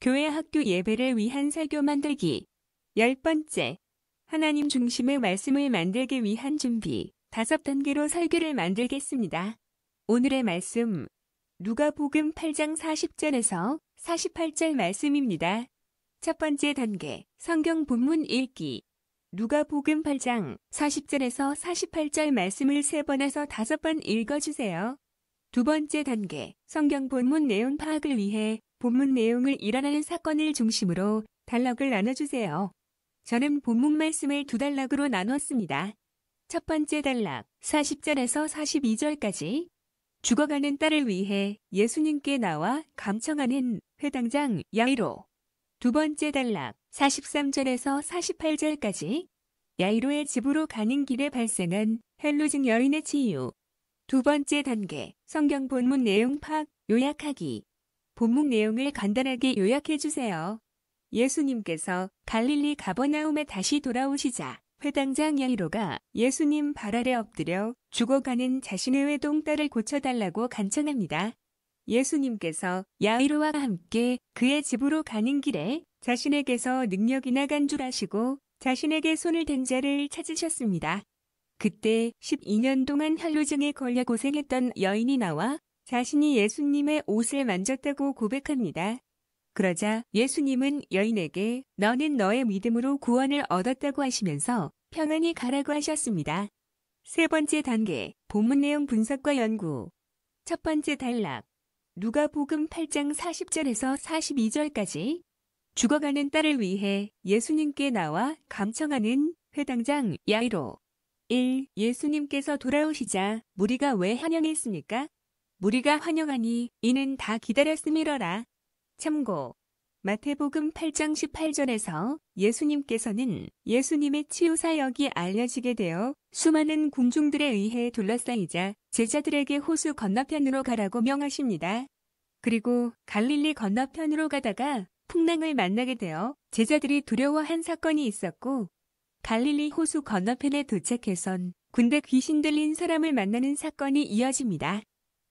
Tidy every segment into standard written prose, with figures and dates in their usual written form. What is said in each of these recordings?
교회 학교 예배를 위한 설교 만들기. 10번째, 하나님 중심의 말씀을 만들기 위한 준비. 5단계로 설교를 만들겠습니다. 오늘의 말씀, 누가복음 8장 40절에서 48절 말씀입니다. 첫 번째 단계, 성경 본문 읽기. 누가복음 8장 40절에서 48절 말씀을 3번에서 5번 읽어주세요. 두 번째 단계, 성경 본문 내용 파악을 위해 본문 내용을 일어나는 사건을 중심으로 단락을 나눠주세요. 저는 본문 말씀을 2단락으로 나눴습니다. 첫 번째 단락, 40절에서 42절까지. 죽어가는 딸을 위해 예수님께 나와 감청하는 회당장 야이로. 두 번째 단락, 43절에서 48절까지. 야이로의 집으로 가는 길에 발생한 헬루증 여인의 치유. 두 번째 단계, 성경 본문 내용 파악, 요약하기. 본문 내용을 간단하게 요약해주세요. 예수님께서 갈릴리 가버나움에 다시 돌아오시자 회당장 야이로가 예수님 발 아래 엎드려 죽어가는 자신의 외동딸을 고쳐달라고 간청합니다. 예수님께서 야이로와 함께 그의 집으로 가는 길에 자신에게서 능력이 나간 줄 아시고 자신에게 손을 댄 자를 찾으셨습니다. 그때 12년 동안 혈루증에 걸려 고생했던 여인이 나와 자신이 예수님의 옷을 만졌다고 고백합니다. 그러자 예수님은 여인에게 너는 너의 믿음으로 구원을 얻었다고 하시면서 평안히 가라고 하셨습니다. 세 번째 단계, 본문 내용 분석과 연구. 첫 번째 단락, 누가복음 8장 40절에서 42절까지. 죽어가는 딸을 위해 예수님께 나와 감청하는 회당장 야이로. 1. 예수님께서 돌아오시자 무리가 왜 환영했습니까? 무리가 환영하니 이는 다 기다렸음이러라. 참고, 마태복음 8장 18절에서 예수님께서는 예수님의 치유 사역이 알려지게 되어 수많은 군중들에 의해 둘러싸이자 제자들에게 호수 건너편으로 가라고 명하십니다. 그리고 갈릴리 건너편으로 가다가 풍랑을 만나게 되어 제자들이 두려워한 사건이 있었고, 갈릴리 호수 건너편에 도착해선 군대 귀신 들린 사람을 만나는 사건이 이어집니다.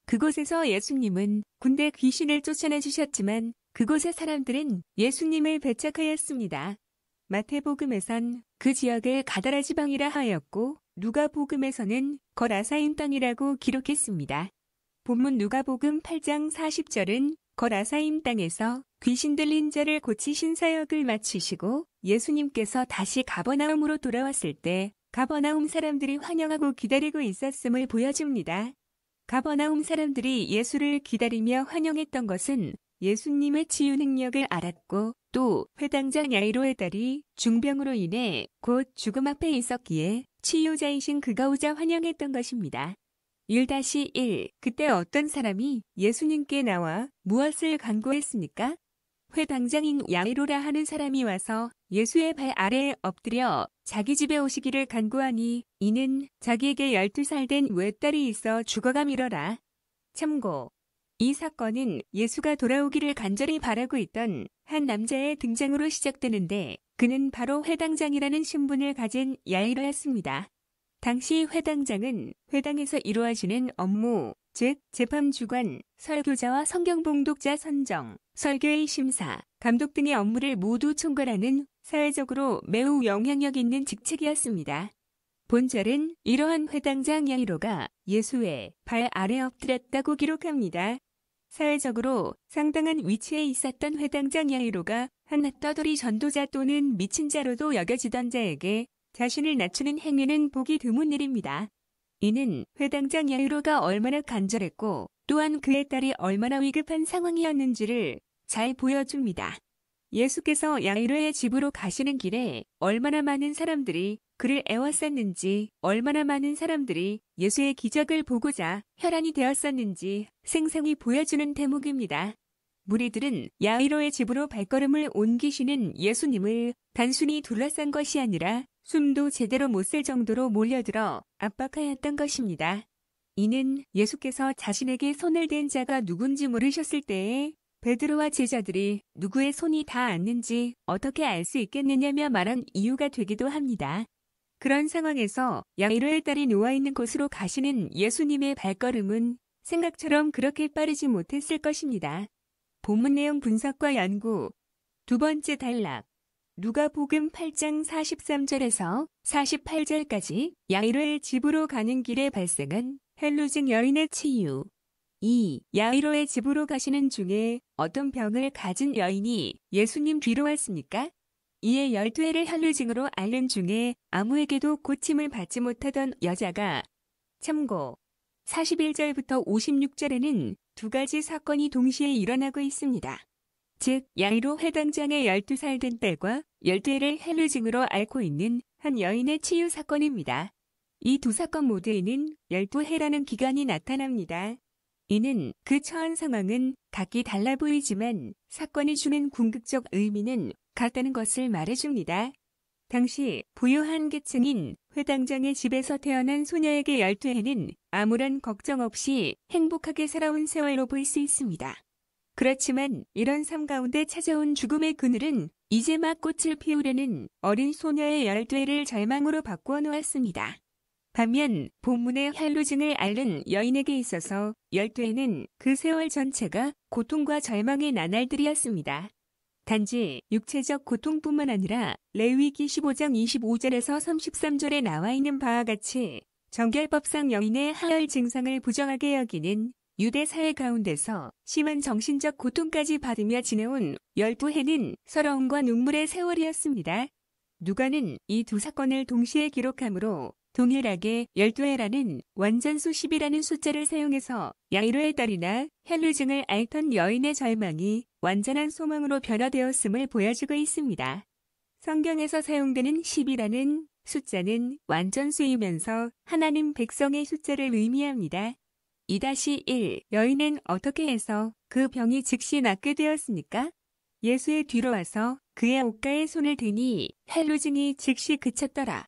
그곳에서 예수님은 군대 귀신을 쫓아내 주셨지만 그곳의 사람들은 예수님을 배척하였습니다. 마태복음에선 그 지역을 가다라 지방이라 하였고 누가복음에서는 거라사임 땅이라고 기록했습니다. 본문 누가복음 8장 40절은 거라사임 땅에서 귀신 들린 자를 고치신 사역을 마치시고 예수님께서 다시 가버나움으로 돌아왔을 때 가버나움 사람들이 환영하고 기다리고 있었음을 보여줍니다. 가버나움 사람들이 예수를 기다리며 환영했던 것은 예수님의 치유 능력을 알았고 또 회당장 야이로의 딸이 중병으로 인해 곧 죽음 앞에 있었기에 치유자이신 그가 오자 환영했던 것입니다. 1-1. 그때 어떤 사람이 예수님께 나와 무엇을 간구했습니까? 회당장인 야이로라 하는 사람이 와서 예수의 발 아래에 엎드려 자기 집에 오시기를 간구하니 이는 자기에게 12살 된 외딸이 있어 죽어가미러라. 참고, 이 사건은 예수가 돌아오기를 간절히 바라고 있던 한 남자의 등장으로 시작되는데 그는 바로 회당장이라는 신분을 가진 야이로였습니다. 당시 회당장은 회당에서 이루어지는 업무, 즉 재판주관, 설교자와 성경봉독자 선정, 설교의 심사, 감독 등의 업무를 모두 총괄하는 사회적으로 매우 영향력 있는 직책이었습니다. 본절은 이러한 회당장 야이로가 예수의 발 아래 엎드렸다고 기록합니다. 사회적으로 상당한 위치에 있었던 회당장 야이로가 한 떠돌이 전도자 또는 미친 자로도 여겨지던 자에게 자신을 낮추는 행위는 보기 드문 일입니다. 이는 회당장 야이로가 얼마나 간절했고 또한 그의 딸이 얼마나 위급한 상황이었는지를 잘 보여줍니다. 예수께서 야이로의 집으로 가시는 길에 얼마나 많은 사람들이 그를 애웠었는지, 얼마나 많은 사람들이 예수의 기적을 보고자 혈안이 되었었는지 생생히 보여주는 대목입니다. 무리들은 야이로의 집으로 발걸음을 옮기시는 예수님을 단순히 둘러싼 것이 아니라 숨도 제대로 못 쉴 정도로 몰려들어 압박하였던 것입니다. 이는 예수께서 자신에게 손을 댄 자가 누군지 모르셨을 때에 베드로와 제자들이 누구의 손이 닿았는지 어떻게 알 수 있겠느냐며 말한 이유가 되기도 합니다. 그런 상황에서 야이로의 딸이 누워있는 곳으로 가시는 예수님의 발걸음은 생각처럼 그렇게 빠르지 못했을 것입니다. 본문 내용 분석과 연구, 두 번째 단락. 누가복음 8장 43절에서 48절까지 야이로의 집으로 가는 길에 발생한 헬루증 여인의 치유. 2. 야이로의 집으로 가시는 중에 어떤 병을 가진 여인이 예수님 뒤로 왔습니까? 이에 12회를 헬루증으로 앓는 중에 아무에게도 고침을 받지 못하던 여자가. 참고. 41절부터 56절에는 두 가지 사건이 동시에 일어나고 있습니다. 즉 야이로 회당장의 12살 된 딸과 12회를 헬루증으로 앓고 있는 한 여인의 치유 사건입니다. 이 두 사건 모두에는 12회라는 기간이 나타납니다. 이는 그 처한 상황은 각기 달라 보이지만 사건이 주는 궁극적 의미는 같다는 것을 말해줍니다. 당시 부유한 계층인 회당장의 집에서 태어난 소녀에게 12회는 아무런 걱정 없이 행복하게 살아온 세월로 볼 수 있습니다. 그렇지만 이런 삶 가운데 찾아온 죽음의 그늘은 이제 막 꽃을 피우려는 어린 소녀의 12회를 절망으로 바꾸어 놓았습니다. 반면 본문의 헬루증을 앓는 여인에게 있어서 12회는 그 세월 전체가 고통과 절망의 나날들이었습니다. 단지 육체적 고통뿐만 아니라 레위기 15장 25절에서 33절에 나와 있는 바와 같이 정결법상 여인의 하혈 증상을 부정하게 여기는 유대 사회 가운데서 심한 정신적 고통까지 받으며 지내온 12회는 서러움과 눈물의 세월이었습니다. 누가는 이 두 사건을 동시에 기록하므로 동일하게 12회라는 완전수 10이라는 숫자를 사용해서 야이로의 딸이나 헬루증을 앓던 여인의 절망이 완전한 소망으로 변화되었음을 보여주고 있습니다. 성경에서 사용되는 10이라는 숫자는 완전수이면서 하나님 백성의 숫자를 의미합니다. 2-1 여인은 어떻게 해서 그 병이 즉시 낫게 되었습니까? 예수의 뒤로 와서 그의 옷가에 손을 대니 헬루증이 즉시 그쳤더라.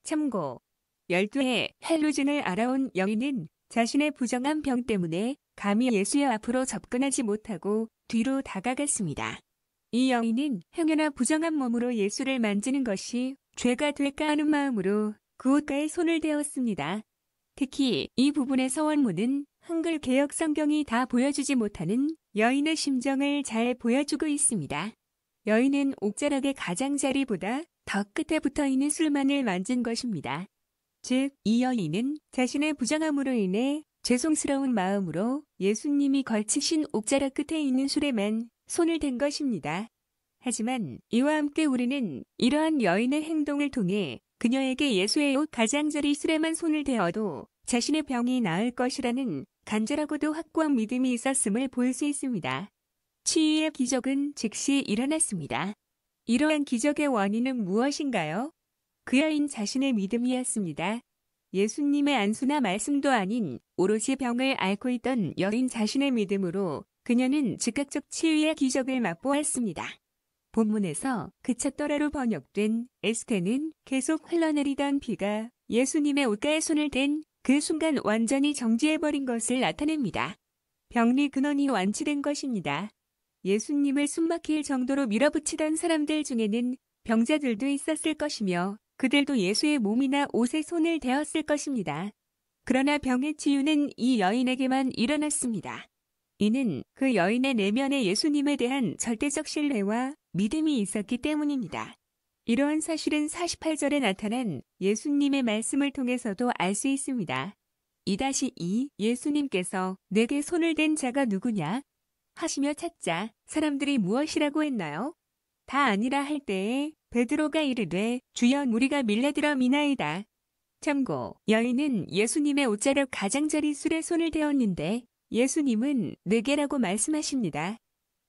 참고. 12회 헬루증을 앓아온 여인은 자신의 부정한 병 때문에 감히 예수의 앞으로 접근하지 못하고 뒤로 다가갔습니다. 이 여인은 행여나 부정한 몸으로 예수를 만지는 것이 죄가 될까 하는 마음으로 그 옷가에 손을 대었습니다. 특히 이 부분의 원문은 한글 개역 성경이 다 보여주지 못하는 여인의 심정을 잘 보여주고 있습니다. 여인은 옥자락의 가장자리보다 더 끝에 붙어있는 술만을 만진 것입니다. 즉, 이 여인은 자신의 부정함으로 인해 죄송스러운 마음으로 예수님이 걸치신 옥자락 끝에 있는 술에만 손을 댄 것입니다. 하지만 이와 함께 우리는 이러한 여인의 행동을 통해 그녀에게 예수의 옷 가장자리 술에만 손을 대어도 자신의 병이 나을 것이라는 간절하고도 확고한 믿음이 있었음을 볼 수 있습니다. 치유의 기적은 즉시 일어났습니다. 이러한 기적의 원인은 무엇인가요? 그 여인 자신의 믿음이었습니다. 예수님의 안수나 말씀도 아닌 오로지 병을 앓고 있던 여인 자신의 믿음으로 그녀는 즉각적 치유의 기적을 맛보았습니다. 본문에서 그쳤더라로 번역된 에스테는 계속 흘러내리던 피가 예수님의 옷가에 손을 댄 그 순간 완전히 정지해버린 것을 나타냅니다. 병리 근원이 완치된 것입니다. 예수님을 숨막힐 정도로 밀어붙이던 사람들 중에는 병자들도 있었을 것이며 그들도 예수의 몸이나 옷에 손을 대었을 것입니다. 그러나 병의 치유는 이 여인에게만 일어났습니다. 이는 그 여인의 내면에 예수님에 대한 절대적 신뢰와 믿음이 있었기 때문입니다. 이러한 사실은 48절에 나타난 예수님의 말씀을 통해서도 알 수 있습니다. 2-2 예수님께서 내게 손을 댄 자가 누구냐? 하시며 찾자 사람들이 무엇이라고 했나요? 다 아니라 할 때에 베드로가 이르되 주여 우리가 밀려들어 미나이다. 참고 여인은 예수님의 옷자락 가장자리 술에 손을 대었는데 예수님은 내게라고 말씀하십니다.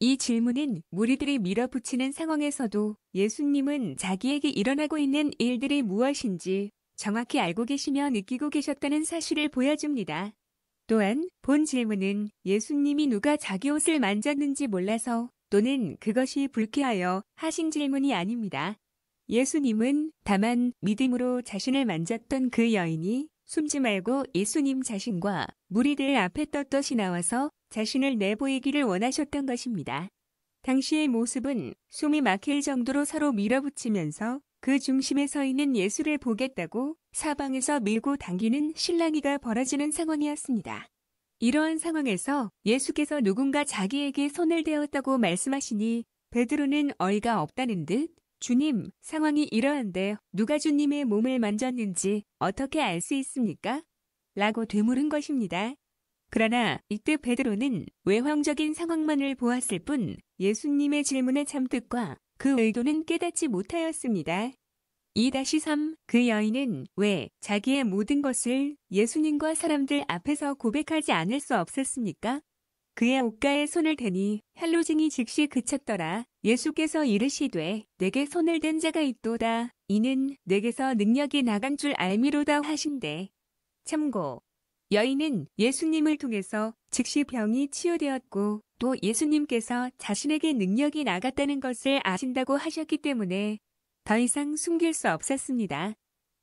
이 질문은 무리들이 밀어붙이는 상황에서도 예수님은 자기에게 일어나고 있는 일들이 무엇인지 정확히 알고 계시며 느끼고 계셨다는 사실을 보여줍니다. 또한 본 질문은 예수님이 누가 자기 옷을 만졌는지 몰라서 또는 그것이 불쾌하여 하신 질문이 아닙니다. 예수님은 다만 믿음으로 자신을 만졌던 그 여인이 숨지 말고 예수님 자신과 무리들 앞에 떳떳이 나와서 자신을 내보이기를 원하셨던 것입니다. 당시의 모습은 숨이 막힐 정도로 서로 밀어붙이면서 그 중심에 서 있는 예수를 보겠다고 사방에서 밀고 당기는 실랑이가 벌어지는 상황이었습니다. 이러한 상황에서 예수께서 누군가 자기에게 손을 대었다고 말씀하시니 베드로는 어이가 없다는 듯 주님, 상황이 이러한데 누가 주님의 몸을 만졌는지 어떻게 알 수 있습니까? 라고 되물은 것입니다. 그러나 이때 베드로는 외형적인 상황만을 보았을 뿐 예수님의 질문의 참뜻과 그 의도는 깨닫지 못하였습니다. 2-3 그 여인은 왜 자기의 모든 것을 예수님과 사람들 앞에서 고백하지 않을 수 없었습니까? 그의 옷가에 손을 대니 혈루증이 즉시 그쳤더라. 예수께서 이르시되 내게 손을 댄 자가 있도다. 이는 내게서 능력이 나간 줄 알미로다 하신대. 참고 여인은 예수님을 통해서 즉시 병이 치유되었고 또 예수님께서 자신에게 능력이 나갔다는 것을 아신다고 하셨기 때문에 더 이상 숨길 수 없었습니다.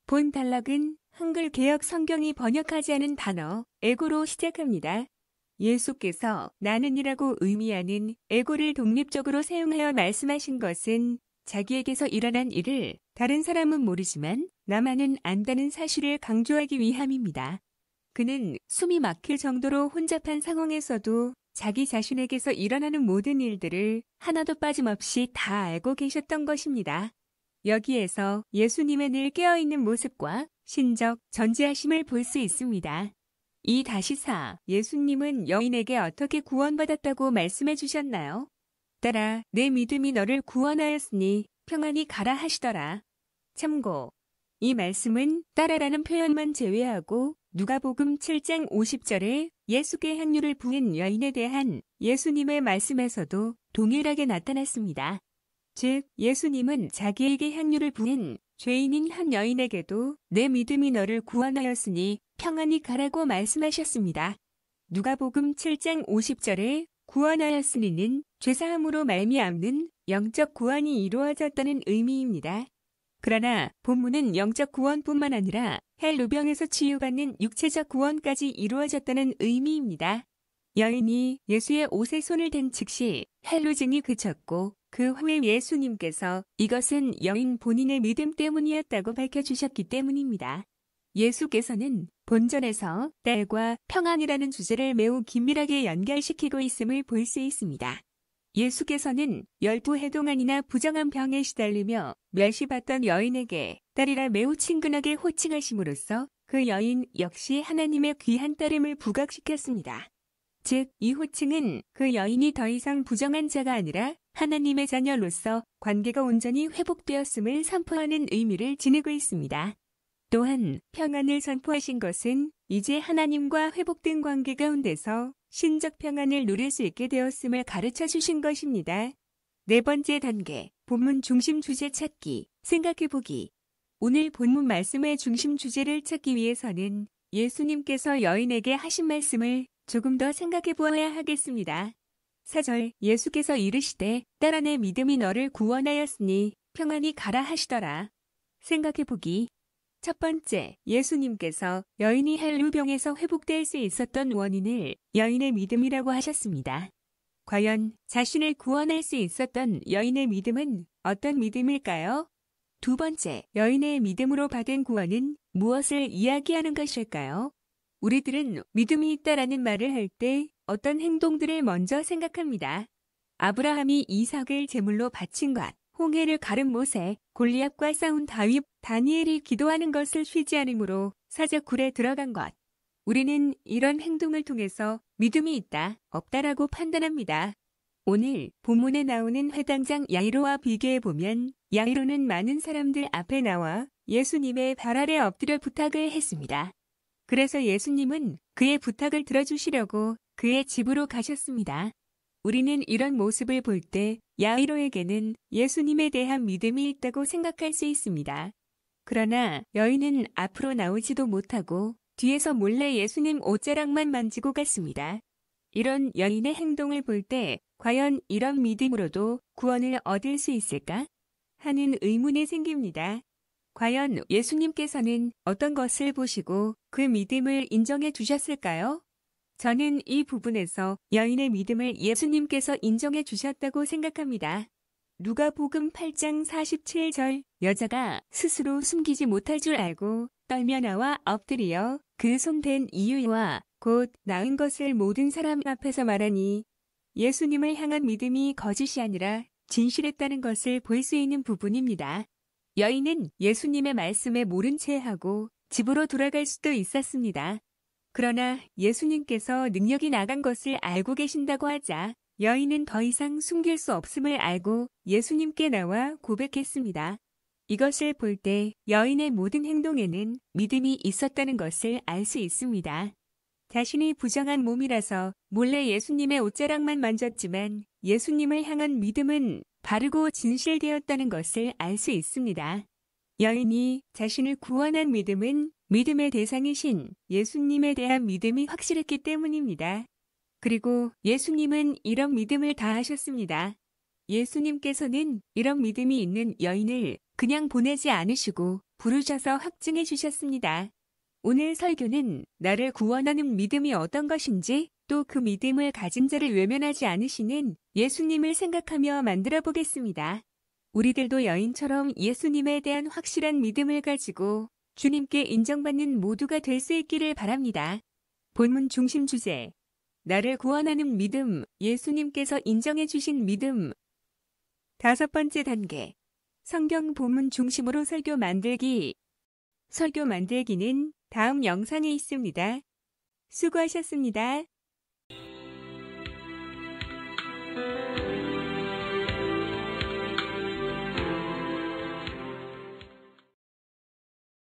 본 단락은 한글 개역 성경이 번역하지 않은 단어 에고로 시작합니다. 예수께서 나는이라고 의미하는 에고를 독립적으로 사용하여 말씀하신 것은 자기에게서 일어난 일을 다른 사람은 모르지만 나만은 안다는 사실을 강조하기 위함입니다. 그는 숨이 막힐 정도로 혼잡한 상황에서도 자기 자신에게서 일어나는 모든 일들을 하나도 빠짐없이 다 알고 계셨던 것입니다. 여기에서 예수님의 늘 깨어있는 모습과 신적 전지하심을 볼 수 있습니다. 2-4 예수님은 여인에게 어떻게 구원받았다고 말씀해 주셨나요? 따라 내 믿음이 너를 구원하였으니 평안히 가라 하시더라. 참고 이 말씀은 따라라는 표현만 제외하고 누가복음 7장 50절에 예수께 향유를 부은 여인에 대한 예수님의 말씀에서도 동일하게 나타났습니다. 즉 예수님은 자기에게 향유를 부은 죄인인 한 여인에게도 내 믿음이 너를 구원하였으니 평안히 가라고 말씀하셨습니다. 누가복음 7장 50절에 구원하였으니는 죄사함으로 말미암는 영적 구원이 이루어졌다는 의미입니다. 그러나 본문은 영적 구원뿐만 아니라 헬루병에서 치유받는 육체적 구원까지 이루어졌다는 의미입니다. 여인이 예수의 옷에 손을 댄 즉시 헬루증이 그쳤고 그 후에 예수님께서 이것은 여인 본인의 믿음 때문이었다고 밝혀주셨기 때문입니다. 예수께서는 본전에서 딸과 평안이라는 주제를 매우 긴밀하게 연결시키고 있음을 볼 수 있습니다. 예수께서는 열부해 동안이나 부정한 병에 시달리며 멸시받던 여인에게 딸이라 매우 친근하게 호칭하심으로써 그 여인 역시 하나님의 귀한 딸임을 부각시켰습니다. 즉, 이 호칭은 그 여인이 더 이상 부정한 자가 아니라 하나님의 자녀로서 관계가 온전히 회복되었음을 선포하는 의미를 지니고 있습니다. 또한 평안을 선포하신 것은 이제 하나님과 회복된 관계 가운데서 신적 평안을 누릴 수 있게 되었음을 가르쳐 주신 것입니다. 네 번째 단계, 본문 중심 주제 찾기, 생각해보기. 오늘 본문 말씀의 중심 주제를 찾기 위해서는 예수님께서 여인에게 하신 말씀을 조금 더 생각해 보아야 하겠습니다. 4절 예수께서 이르시되 딸아 내 믿음이 너를 구원하였으니 평안히 가라 하시더라. 생각해보기. 첫 번째, 예수님께서 여인이 헬루병에서 회복될 수 있었던 원인을 여인의 믿음이라고 하셨습니다. 과연 자신을 구원할 수 있었던 여인의 믿음은 어떤 믿음일까요? 두 번째, 여인의 믿음으로 받은 구원은 무엇을 이야기하는 것일까요? 우리들은 믿음이 있다라는 말을 할 때 어떤 행동들을 먼저 생각합니다. 아브라함이 이삭을 제물로 바친 것, 홍해를 가른 모세, 골리앗과 싸운 다윗, 다니엘이 기도하는 것을 쉬지 않으므로 사자굴에 들어간 것. 우리는 이런 행동을 통해서 믿음이 있다, 없다라고 판단합니다. 오늘 본문에 나오는 회당장 야이로와 비교해보면 야이로는 많은 사람들 앞에 나와 예수님의 발 아래 엎드려 부탁을 했습니다. 그래서 예수님은 그의 부탁을 들어주시려고 그의 집으로 가셨습니다. 우리는 이런 모습을 볼 때 야이로에게는 예수님에 대한 믿음이 있다고 생각할 수 있습니다. 그러나 여인은 앞으로 나오지도 못하고 뒤에서 몰래 예수님 옷자락만 만지고 갔습니다. 이런 여인의 행동을 볼 때 과연 이런 믿음으로도 구원을 얻을 수 있을까? 하는 의문이 생깁니다. 과연 예수님께서는 어떤 것을 보시고 그 믿음을 인정해 주셨을까요? 저는 이 부분에서 여인의 믿음을 예수님께서 인정해 주셨다고 생각합니다. 누가복음 8장 47절 여자가 스스로 숨기지 못할 줄 알고 떨며 나와 엎드려 그 손 댄 이유와 곧 나은 것을 모든 사람 앞에서 말하니 예수님을 향한 믿음이 거짓이 아니라 진실했다는 것을 볼 수 있는 부분입니다. 여인은 예수님의 말씀에 모른 채 하고 집으로 돌아갈 수도 있었습니다. 그러나 예수님께서 능력이 나간 것을 알고 계신다고 하자 여인은 더 이상 숨길 수 없음을 알고 예수님께 나와 고백했습니다. 이것을 볼 때 여인의 모든 행동에는 믿음이 있었다는 것을 알 수 있습니다. 자신이 부정한 몸이라서 몰래 예수님의 옷자락만 만졌지만 예수님을 향한 믿음은 바르고 진실되었다는 것을 알 수 있습니다. 여인이 자신을 구원한 믿음은 믿음의 대상이신 예수님에 대한 믿음이 확실했기 때문입니다. 그리고 예수님은 이런 믿음을 다하셨습니다. 예수님께서는 이런 믿음이 있는 여인을 그냥 보내지 않으시고 부르셔서 확증해 주셨습니다. 오늘 설교는 나를 구원하는 믿음이 어떤 것인지 또 그 믿음을 가진 자를 외면하지 않으시는 예수님을 생각하며 만들어 보겠습니다. 우리들도 여인처럼 예수님에 대한 확실한 믿음을 가지고 주님께 인정받는 모두가 될 수 있기를 바랍니다. 본문 중심 주제. 나를 구원하는 믿음, 예수님께서 인정해 주신 믿음. 5번째 단계. 성경 본문 중심으로 설교 만들기. 설교 만들기는 다음 영상에 있습니다. 수고하셨습니다.